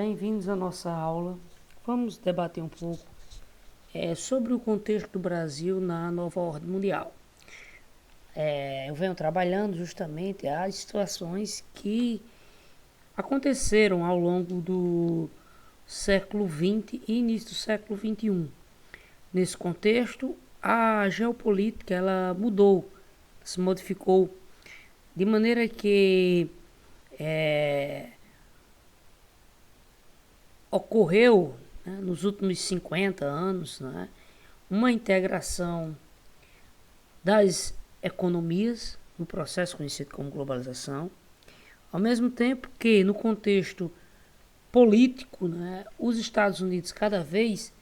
Bem-vindos à nossa aula. Vamos debater um pouco sobre o contexto do Brasil na nova ordem mundial. Eu venho trabalhando justamente as situações que aconteceram ao longo do século XX e início do século XXI. Nesse contexto, a geopolítica ela mudou, se modificou, de maneira que ocorreu, né, nos últimos 50 anos, né, uma integração das economias no processo conhecido como globalização, ao mesmo tempo que no contexto político, né, os Estados Unidos cada vez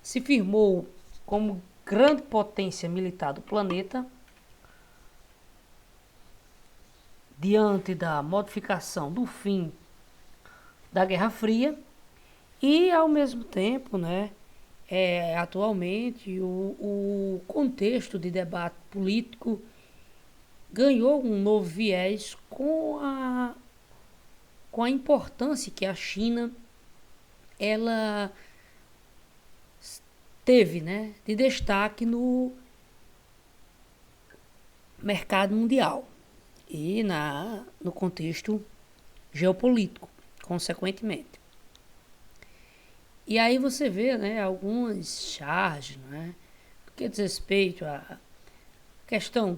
se firmou como grande potência militar do planeta diante da modificação do fim da Guerra Fria e ao mesmo tempo, né, atualmente o contexto de debate político ganhou um novo viés com a importância que a China ela teve, né, de destaque no mercado mundial e no contexto geopolítico, consequentemente. E aí você vê, né, algumas charges, né, que diz respeito à questão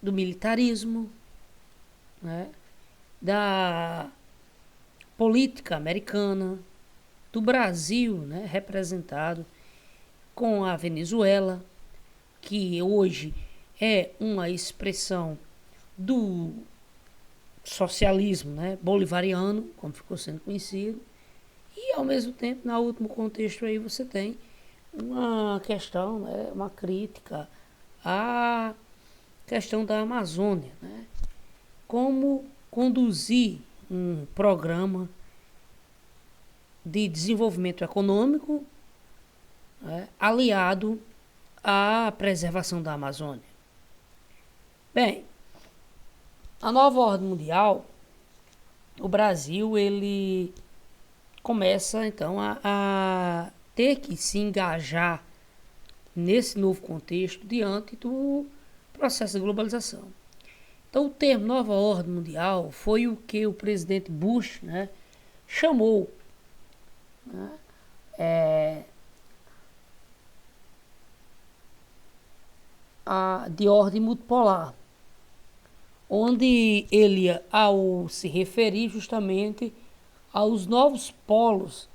do militarismo, né, da política americana, do Brasil, né, representado com a Venezuela, que hoje é uma expressão do socialismo, né, bolivariano, como ficou sendo conhecido, e ao mesmo tempo, no último contexto aí, você tem uma questão, né, uma crítica à questão da Amazônia, né, como conduzir um programa de desenvolvimento econômico, né, aliado à preservação da Amazônia. Bem, a nova ordem mundial, o Brasil ele começa então a ter que se engajar nesse novo contexto diante do processo de globalização. Então o termo nova ordem mundial foi o que o presidente Bush, né, chamou, né, de ordem multipolar, onde ele, ao se referir justamente aos novos polos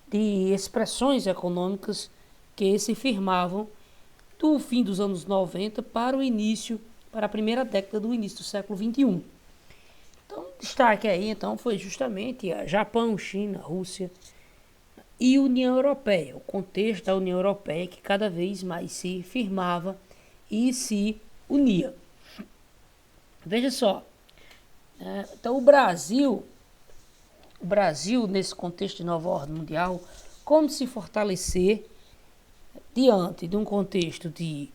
de expressões econômicas que se firmavam do fim dos anos 90 para a primeira década do início do século XXI. Então, destaque aí então foi justamente a Japão, China, Rússia e União Europeia, o contexto da União Europeia que cada vez mais se firmava e se unia. Veja só, então o Brasil nesse contexto de nova ordem mundial, como se fortalecer diante de um contexto de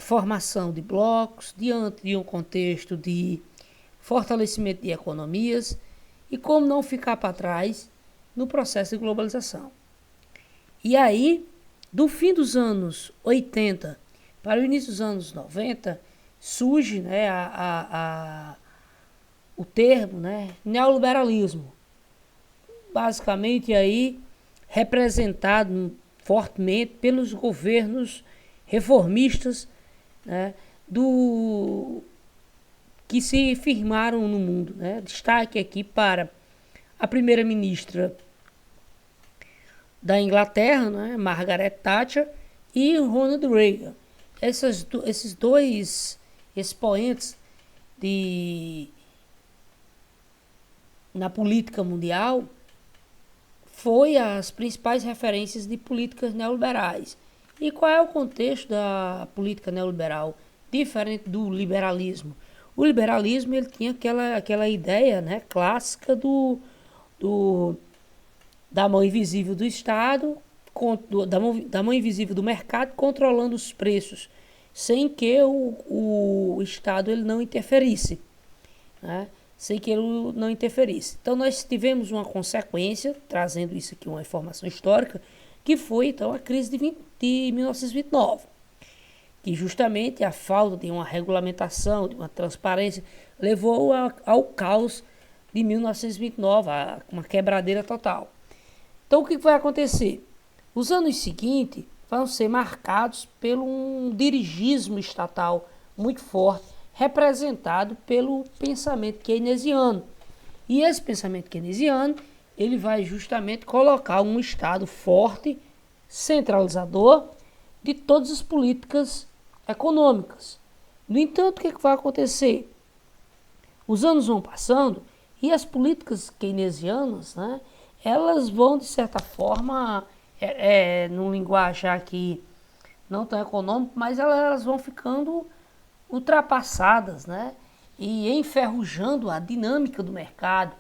formação de blocos, diante de um contexto de fortalecimento de economias e como não ficar para trás no processo de globalização. E aí, do fim dos anos 80 para o início dos anos 90, surge, né, o termo, né, neoliberalismo, basicamente aí representado fortemente pelos governos reformistas, né, que se firmaram no mundo, né. Destaque aqui para a primeira-ministra da Inglaterra, né, Margaret Thatcher, e Ronald Reagan. Esses dois expoentes na política mundial foi as principais referências de políticas neoliberais. E qual é o contexto da política neoliberal? Diferente do liberalismo. O liberalismo ele tinha aquela ideia, né, clássica da mão invisível do Estado, da mão invisível do mercado controlando os preços. sem que o Estado ele não interferisse, né? Sem que ele não interferisse. Então nós tivemos uma consequência, trazendo isso aqui uma informação histórica, que foi então a crise de 1929, que justamente a falta de uma regulamentação, de uma transparência, levou ao caos de 1929, a uma quebradeira total. Então o que vai acontecer? Os anos seguintes vão ser marcados por um dirigismo estatal muito forte, representado pelo pensamento keynesiano. E esse pensamento keynesiano, ele vai justamente colocar um Estado forte, centralizador de todas as políticas econômicas. No entanto, o que vai acontecer? Os anos vão passando e as políticas keynesianas, né, elas vão, de certa forma, num linguajar aqui não tão econômico, mas elas vão ficando ultrapassadas, né, e enferrujando a dinâmica do mercado,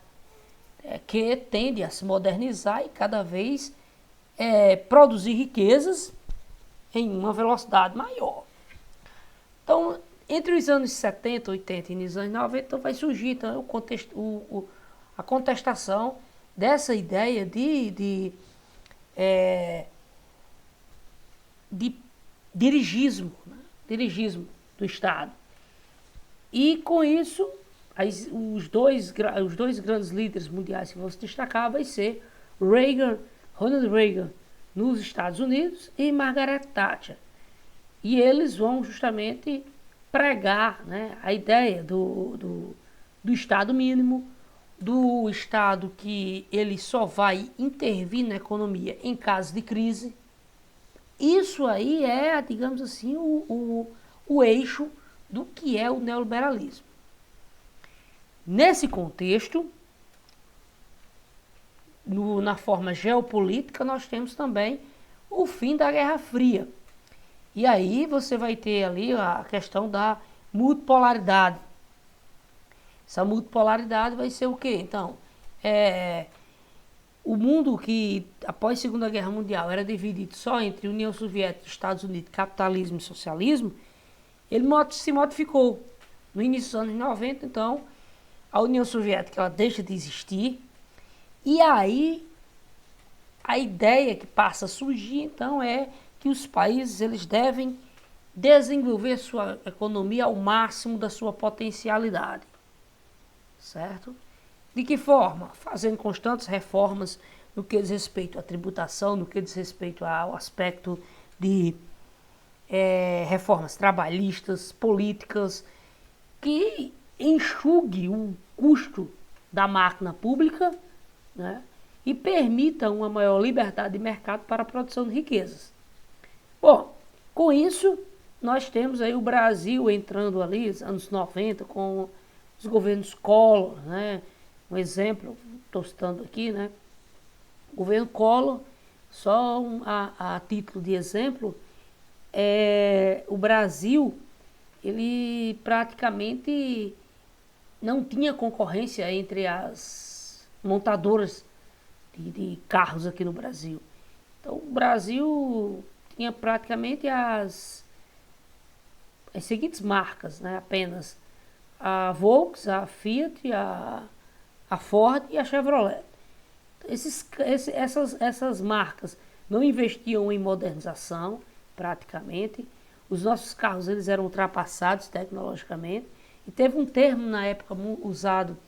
que tende a se modernizar e cada vez produzir riquezas em uma velocidade maior. Então, entre os anos 70, 80 e os anos 90, então vai surgir então, a contestação dessa ideia de dirigismo, né? Dirigismo do Estado. E com isso, os dois grandes líderes mundiais que vão se destacar vai ser Ronald Reagan nos Estados Unidos e Margaret Thatcher. E eles vão justamente pregar, né, a ideia do Estado mínimo, do Estado que ele só vai intervir na economia em caso de crise. Isso aí é, digamos assim, o eixo do que é o neoliberalismo. Nesse contexto, na forma geopolítica, nós temos também o fim da Guerra Fria. E aí você vai ter ali a questão da multipolaridade. Essa multipolaridade vai ser o quê? Então, o mundo que, após a Segunda Guerra Mundial, era dividido só entre União Soviética, Estados Unidos, capitalismo e socialismo, ele se modificou. No início dos anos 90, então, a União Soviética ela deixa de existir. E aí, a ideia que passa a surgir, então, é que os países eles devem desenvolver sua economia ao máximo da sua potencialidade. Certo? De que forma? Fazendo constantes reformas no que diz respeito à tributação, no que diz respeito ao aspecto de reformas trabalhistas, políticas, que enxugue o custo da máquina pública, né, e permita uma maior liberdade de mercado para a produção de riquezas. Bom, com isso, nós temos aí o Brasil entrando ali, nos anos 90, com os governos Collor, né? Um exemplo, estou citando aqui, né? O governo Collor, só a título de exemplo, o Brasil, ele praticamente não tinha concorrência entre as montadoras de carros aqui no Brasil. Então, o Brasil tinha praticamente as seguintes marcas, né? Apenas a Volkswagen, a Fiat, a Ford e a Chevrolet. Essas marcas não investiam em modernização, praticamente. Os nossos carros eles eram ultrapassados tecnologicamente. E teve um termo na época usado,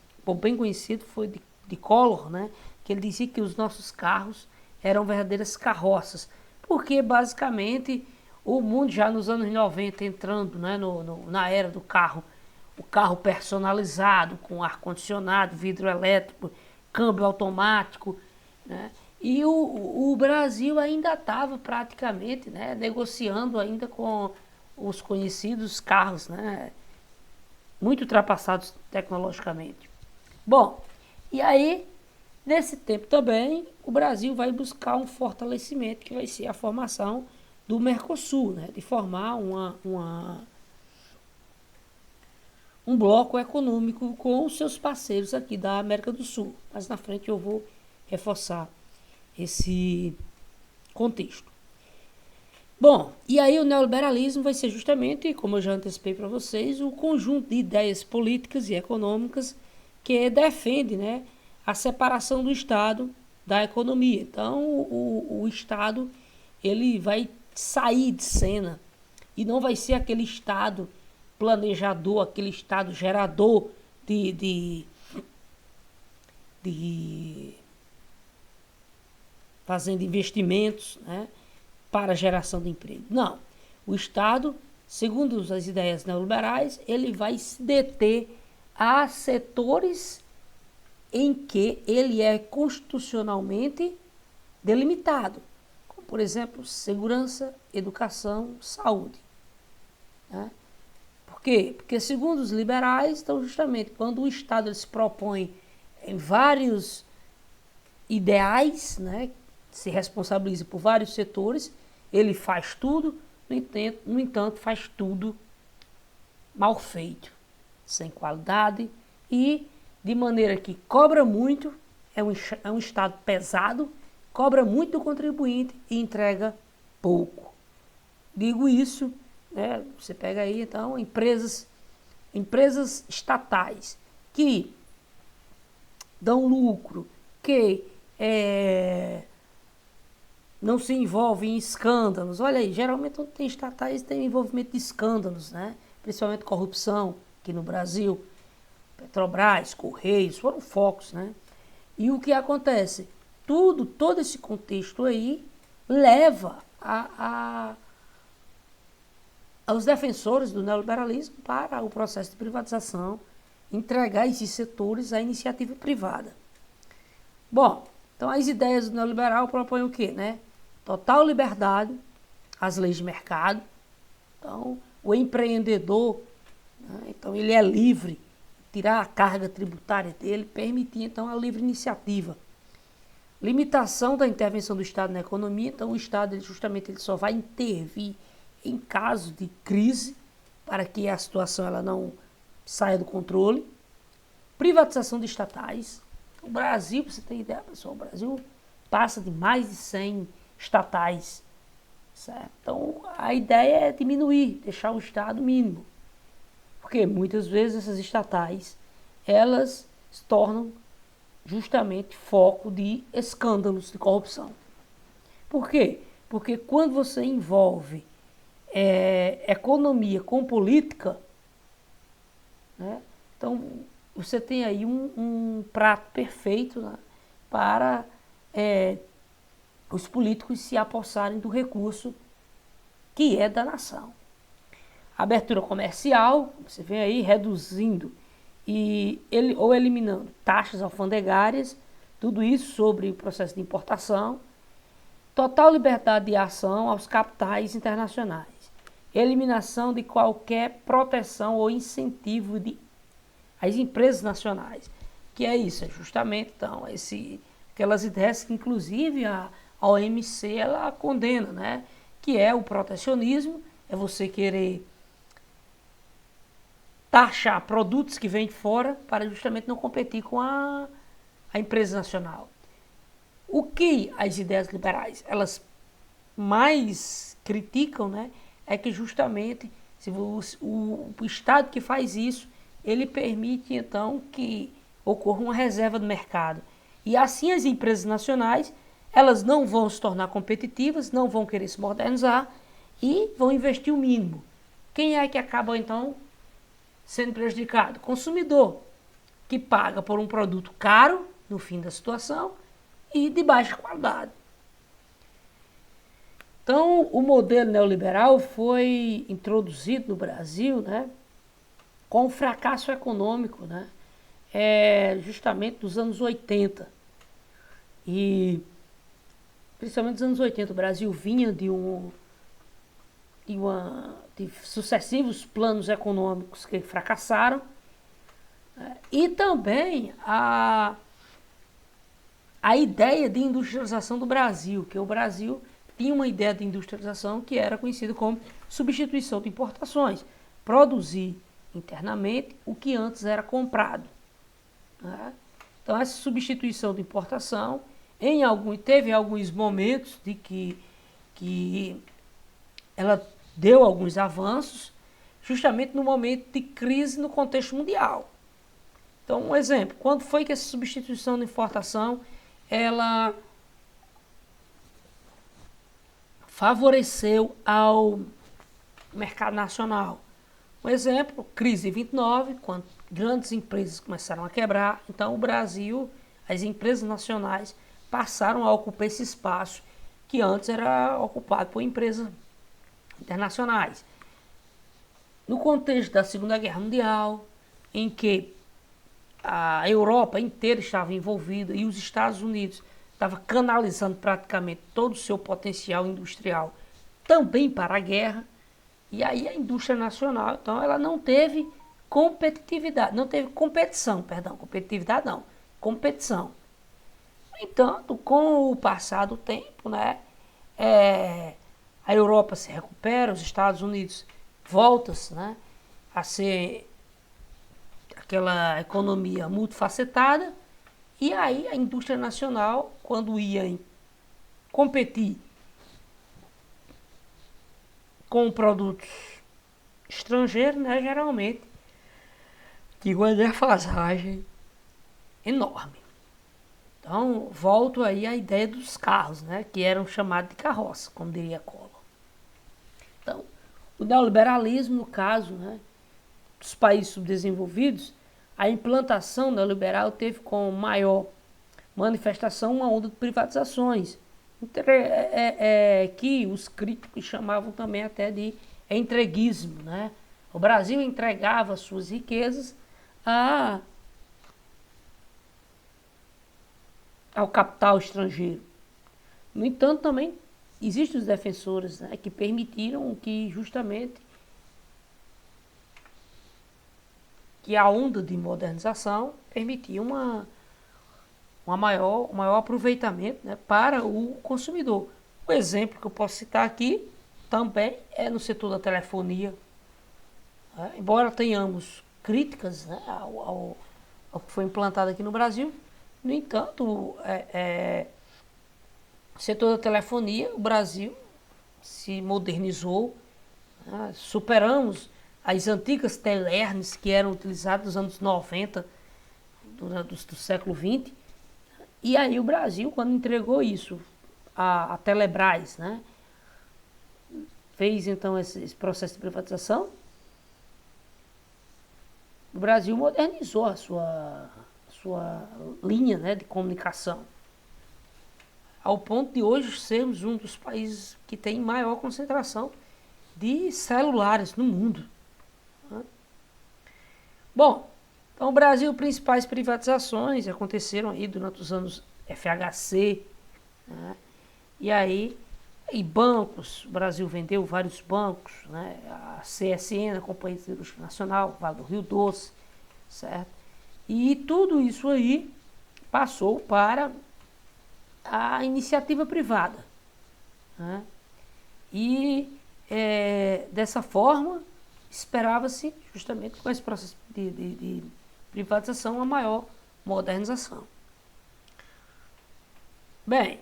bem conhecido, foi de Collor, né? Que ele dizia que os nossos carros eram verdadeiras carroças. Porque, basicamente, o mundo já nos anos 90, entrando, né, na era do carro, o carro personalizado, com ar-condicionado, vidro elétrico, câmbio automático, né? E o Brasil ainda estava praticamente, né, negociando ainda com os conhecidos carros, né, muito ultrapassados tecnologicamente. Bom, e aí, nesse tempo também, o Brasil vai buscar um fortalecimento, que vai ser a formação do Mercosul, né, de formar um bloco econômico com os seus parceiros aqui da América do Sul. Mas na frente eu vou reforçar esse contexto. Bom, e aí o neoliberalismo vai ser justamente, como eu já antecipei para vocês, o conjunto de ideias políticas e econômicas que defende, né, a separação do Estado da economia. Então, o Estado ele vai sair de cena e não vai ser aquele Estado planejador, aquele Estado gerador de fazendo investimentos, né, para a geração de emprego. Não. O Estado, segundo as ideias neoliberais, ele vai se deter a setores em que ele é constitucionalmente delimitado, como, por exemplo, segurança, educação, saúde. Né? Por quê? Porque, segundo os liberais, então, justamente, quando o Estado ele se propõe em vários ideais, né, se responsabiliza por vários setores, ele faz tudo, no entanto, faz tudo mal feito, sem qualidade e de maneira que cobra muito, é um Estado pesado, cobra muito do contribuinte e entrega pouco. Digo isso, né, você pega aí então empresas estatais que dão lucro, que não se envolvem em escândalos. Olha aí, geralmente quando tem estatais tem envolvimento de escândalos, né? Principalmente corrupção aqui no Brasil. Petrobras, Correios, foram focos, né? E o que acontece? Todo esse contexto aí leva aos defensores do neoliberalismo para o processo de privatização, entregar esses setores à iniciativa privada. Bom, então as ideias do neoliberal propõem o quê, né? Total liberdade, as leis de mercado. Então, o empreendedor, né, então ele é livre, tirar a carga tributária dele, permitir então a livre iniciativa. Limitação da intervenção do Estado na economia, então o Estado ele só vai intervir em caso de crise, para que a situação ela não saia do controle. Privatização de estatais. O Brasil, para você ter ideia, pessoal, o Brasil passa de mais de 100 estatais. Certo? Então, a ideia é diminuir, deixar o Estado mínimo. Porque muitas vezes essas estatais, elas se tornam justamente foco de escândalos de corrupção. Por quê? Porque quando você envolve economia com política, né, então você tem aí um prato perfeito, né, para os políticos se apossarem do recurso que é da nação. Abertura comercial, você vê aí, reduzindo ou eliminando taxas alfandegárias, tudo isso sobre o processo de importação. Total liberdade de ação aos capitais internacionais. Eliminação de qualquer proteção ou incentivo às empresas nacionais. Que é isso, é justamente então, aquelas ideias que inclusive a OMC ela condena, né? Que é o protecionismo, é você querer taxar produtos que vêm de fora para justamente não competir com a empresa nacional. O que as ideias liberais elas mais criticam, né, é que justamente se o Estado que faz isso, ele permite então que ocorra uma reserva do mercado. E assim as empresas nacionais, elas não vão se tornar competitivas, não vão querer se modernizar e vão investir o mínimo. Quem é que acaba então sendo prejudicado? O consumidor, que paga por um produto caro no fim da situação e de baixa qualidade. Então, o modelo neoliberal foi introduzido no Brasil, né, com o fracasso econômico, né, justamente dos anos 80. E, principalmente nos anos 80, o Brasil vinha de sucessivos planos econômicos que fracassaram, e também a ideia de industrialização do Brasil, que o Brasil tinha uma ideia de industrialização que era conhecida como substituição de importações, produzir internamente o que antes era comprado. Né? Então essa substituição de importação teve alguns momentos de que ela deu alguns avanços justamente no momento de crise no contexto mundial. Então, um exemplo, quando foi que essa substituição de importação ela favoreceu ao mercado nacional? Um exemplo, crise de 29, quando grandes empresas começaram a quebrar, então o Brasil, as empresas nacionais passaram a ocupar esse espaço que antes era ocupado por empresas internacionais. No contexto da Segunda Guerra Mundial, em que a Europa inteira estava envolvida e os Estados Unidos estavam canalizando praticamente todo o seu potencial industrial também para a guerra, e aí a indústria nacional, então, ela não teve competitividade, não teve competição, perdão, competitividade não, competição. No entanto, com o passar do tempo, né, a Europa se recupera, os Estados Unidos voltam-se, né, a ser aquela economia multifacetada, e aí a indústria nacional, quando ia competir com produtos estrangeiros, né, geralmente tinha uma defasagem enorme. Então, volto aí à ideia dos carros, né, que eram chamados de carroça, como diria Collor. Então, o neoliberalismo, no caso, né, dos países subdesenvolvidos, a implantação neoliberal teve como maior manifestação uma onda de privatizações, que os críticos chamavam também até de entreguismo, né? O Brasil entregava suas riquezas ao capital estrangeiro. No entanto, também existem os defensores, né, que permitiram que justamente que a onda de modernização permitia um maior aproveitamento, né, para o consumidor. O exemplo que eu posso citar aqui também é no setor da telefonia. Né? Embora tenhamos críticas, né, ao que foi implantado aqui no Brasil, no entanto, o setor da telefonia, o Brasil se modernizou, né, superamos as antigas telernes que eram utilizadas nos anos 90 do século XX. E aí o Brasil, quando entregou isso à Telebrás, né, fez então esse processo de privatização, o Brasil modernizou a sua linha, né, de comunicação, ao ponto de hoje sermos um dos países que tem maior concentração de celulares no mundo. Né? Bom, então o Brasil, principais privatizações aconteceram aí durante os anos FHC, né? E bancos, o Brasil vendeu vários bancos, né? A CSN, a Companhia de Siderúrgica Nacional, Vale do Rio Doce, certo? E tudo isso aí passou para a iniciativa privada, né? E dessa forma esperava-se justamente com esse processo de privatização uma maior modernização. Bem,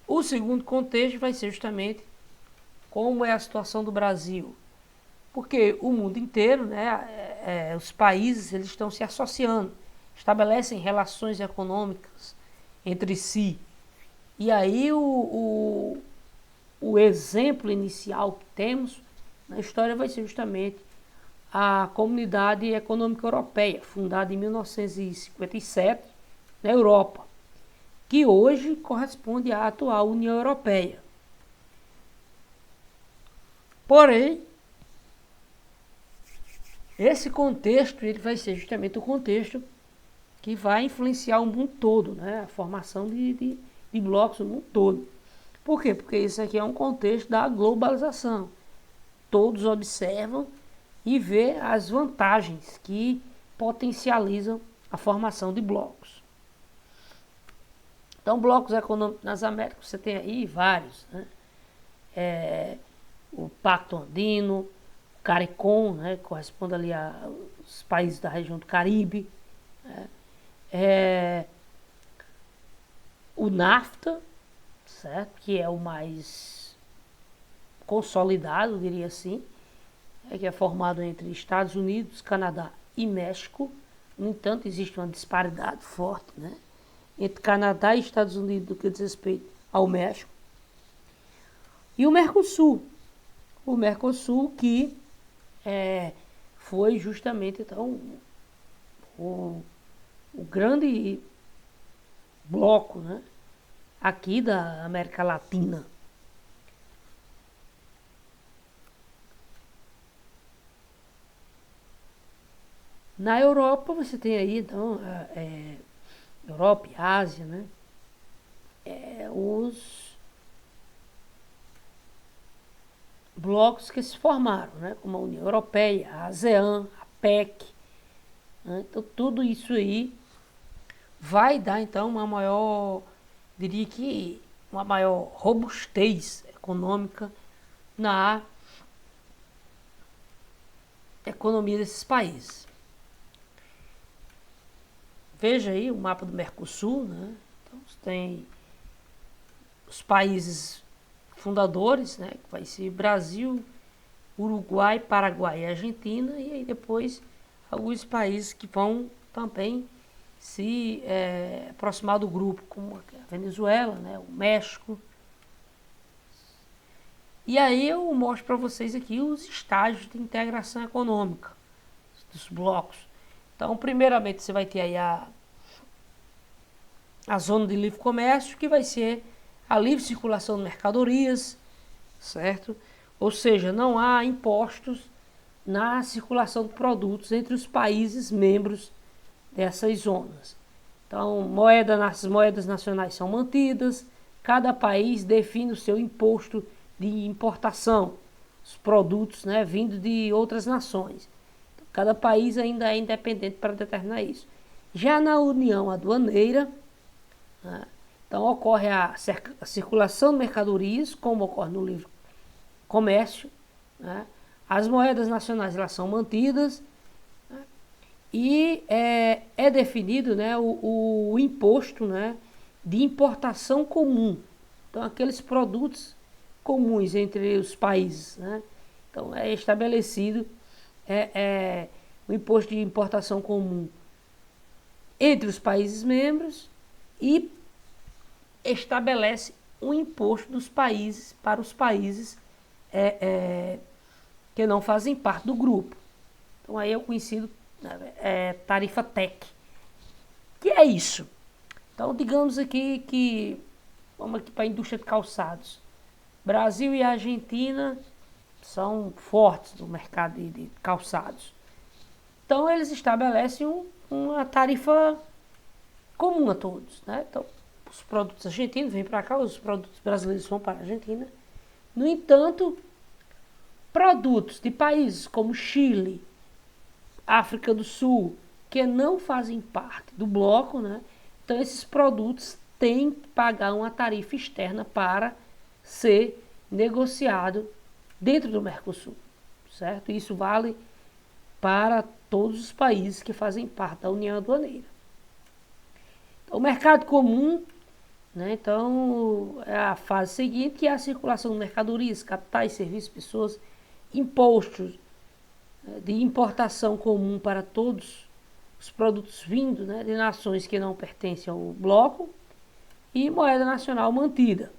o segundo contexto vai ser justamente como é a situação do Brasil, porque o mundo inteiro, né, os países, eles estão se associando, estabelecem relações econômicas entre si. E aí o exemplo inicial que temos na história vai ser justamente a Comunidade Econômica Europeia, fundada em 1957 na Europa, que hoje corresponde à atual União Europeia. Porém, esse contexto ele vai ser justamente o contexto que vai influenciar o mundo todo, né? A formação de blocos no mundo todo. Por quê? Porque isso aqui é um contexto da globalização. Todos observam e vê as vantagens que potencializam a formação de blocos. Então, blocos econômicos nas Américas, você tem aí vários, né? O Pacto Andino, o CARICOM, né, que corresponde ali aos países da região do Caribe, né? O NAFTA, certo? Que é o mais consolidado, diria assim, que é formado entre Estados Unidos, Canadá e México. No entanto, existe uma disparidade forte, né, entre Canadá e Estados Unidos no que diz respeito ao México. E o Mercosul que foi justamente então o grande bloco, né, aqui da América Latina. Na Europa você tem aí então Europa e Ásia, né, os blocos que se formaram, né, como a União Europeia, a ASEAN, a PEC, né, então tudo isso aí vai dar então uma maior, diria que uma maior robustez econômica na economia desses países. Veja aí o mapa do Mercosul, né? Então você tem os países fundadores, né, que vai ser Brasil, Uruguai, Paraguai e Argentina, e aí depois alguns países que vão também se aproximar do grupo, como a Venezuela, né, o México. E aí eu mostro para vocês aqui os estágios de integração econômica dos blocos. Então, primeiramente, você vai ter aí a zona de livre comércio, que vai ser a livre circulação de mercadorias, certo? Ou seja, não há impostos na circulação de produtos entre os países membros dessas zonas. Então, as moedas nacionais são mantidas, cada país define o seu imposto de importação, os produtos, né, vindos de outras nações. Então, cada país ainda é independente para determinar isso. Já na União Aduaneira, né, então ocorre a circulação de mercadorias, como ocorre no livre comércio, né? As moedas nacionais elas são mantidas, né? E é definido, né, o imposto, né, de importação comum. Então, aqueles produtos comuns entre os países, né? Então, é estabelecido o imposto de importação comum entre os países membros e estabelece um imposto dos países para os países que não fazem parte do grupo. Então aí é o conhecido tarifa TEC. Que é isso? Então digamos aqui que vamos aqui para a indústria de calçados. Brasil e Argentina são fortes no mercado de calçados. Então eles estabelecem uma tarifa comum a todos, né? Então os produtos argentinos vêm para cá, os produtos brasileiros vão para a Argentina. No entanto, produtos de países como Chile, África do Sul, que não fazem parte do bloco, né? Então esses produtos têm que pagar uma tarifa externa para ser negociado dentro do Mercosul, certo? Isso vale para todos os países que fazem parte da União Aduaneira. Então, o mercado comum, né? Então, é a fase seguinte, que é a circulação de mercadorias, capitais, serviços, pessoas, impostos, né, de importação comum para todos os produtos vindos, né, de nações que não pertencem ao bloco, e moeda nacional mantida.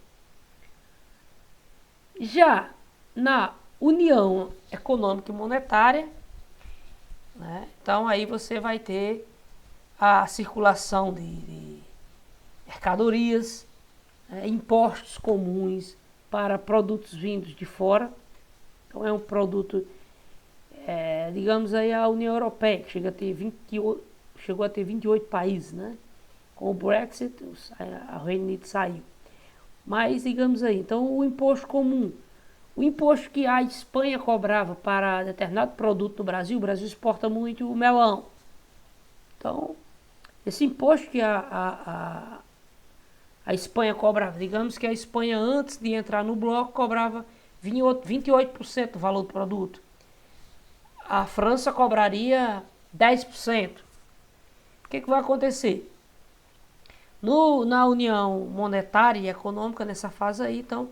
Já na União Econômica e Monetária, né, então aí você vai ter a circulação de mercadorias, impostos comuns para produtos vindos de fora. Então é um produto, digamos aí a União Europeia, que chegou a ter 28 países, né? Com o Brexit, a Reino Unido saiu. Mas, digamos aí, então o imposto comum, o imposto que a Espanha cobrava para determinado produto no Brasil, o Brasil exporta muito o melão. Então, esse imposto que a Espanha cobrava, digamos que a Espanha antes de entrar no bloco cobrava 28% do valor do produto. A França cobraria 10%. O que vai acontecer? Na União Monetária e Econômica, nessa fase aí, então,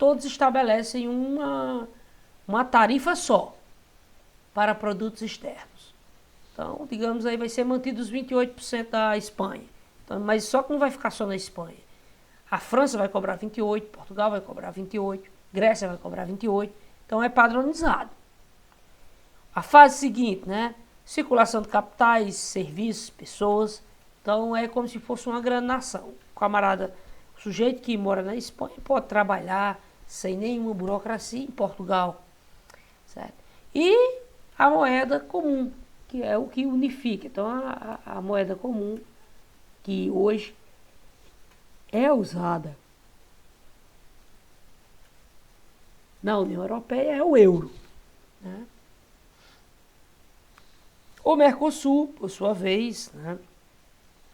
todos estabelecem uma tarifa só para produtos externos. Então, digamos aí, vai ser mantido os 28% da Espanha. Então, mas só que não vai ficar só na Espanha. A França vai cobrar 28%, Portugal vai cobrar 28%, Grécia vai cobrar 28%. Então, é padronizado. A fase seguinte, né? Circulação de capitais, serviços, pessoas. Então, é como se fosse uma grande nação. O camarada, o sujeito que mora na Espanha pode trabalhar sem nenhuma burocracia em Portugal. Certo? E a moeda comum, que é o que unifica. Então, a moeda comum, que hoje é usada na União Europeia, é o euro. Né? O Mercosul, por sua vez, né,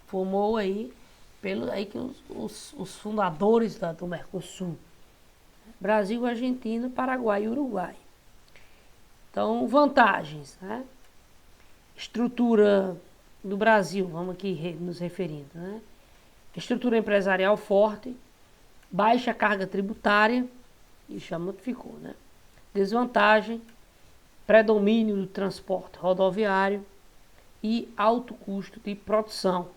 formou aí, que os fundadores do Mercosul, Brasil, Argentina, Paraguai e Uruguai. Então, vantagens, né? Estrutura do Brasil, vamos aqui nos referindo, né? Estrutura empresarial forte, baixa carga tributária, isso já modificou, né? Desvantagem, predomínio do transporte rodoviário e alto custo de produção.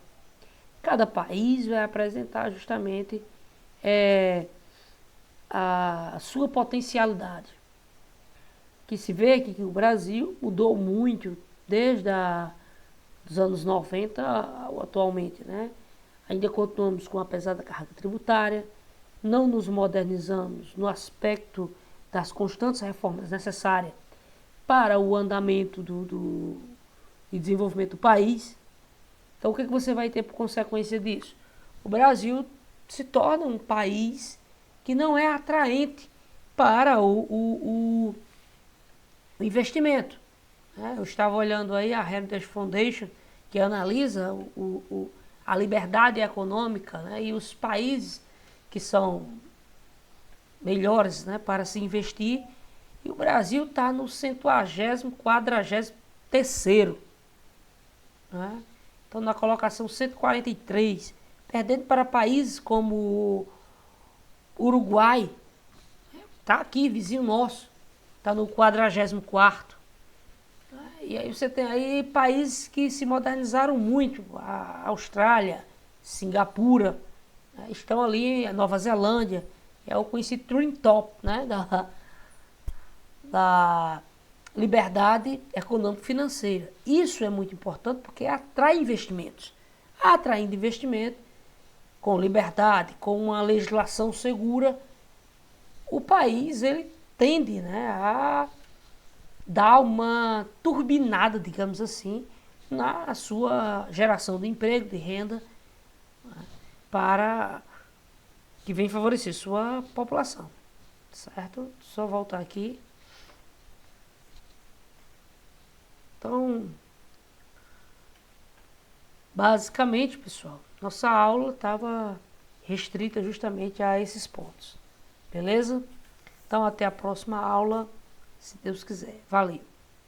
Cada país vai apresentar justamente a sua potencialidade. Que se vê que o Brasil mudou muito desde os anos 90 atualmente, né? Ainda continuamos com a pesada carga tributária, não nos modernizamos no aspecto das constantes reformas necessárias para o andamento e desenvolvimento do país. Então, o que você vai ter por consequência disso? O Brasil se torna um país que não é atraente para o investimento. Eu estava olhando aí a Heritage Foundation, que analisa a liberdade econômica, né, e os países que são melhores, né, para se investir. E o Brasil está no 140º, 43º. Né? Então, na colocação 143, perdendo para países como o Uruguai, está aqui, vizinho nosso, está no 44º. E aí você tem aí países que se modernizaram muito, a Austrália, Singapura, né? Estão ali, a Nova Zelândia, é o conhecido Twin Top, né? da liberdade econômico-financeira. Isso é muito importante porque atrai investimentos. Atraindo investimento, com liberdade, com uma legislação segura, o país ele tende, né, a dar uma turbinada, digamos assim, na sua geração de emprego, de renda, né, para que venha favorecer sua população. Certo? Só voltar aqui. Então, basicamente, pessoal, nossa aula estava restrita justamente a esses pontos. Beleza? Então, até a próxima aula, se Deus quiser. Valeu!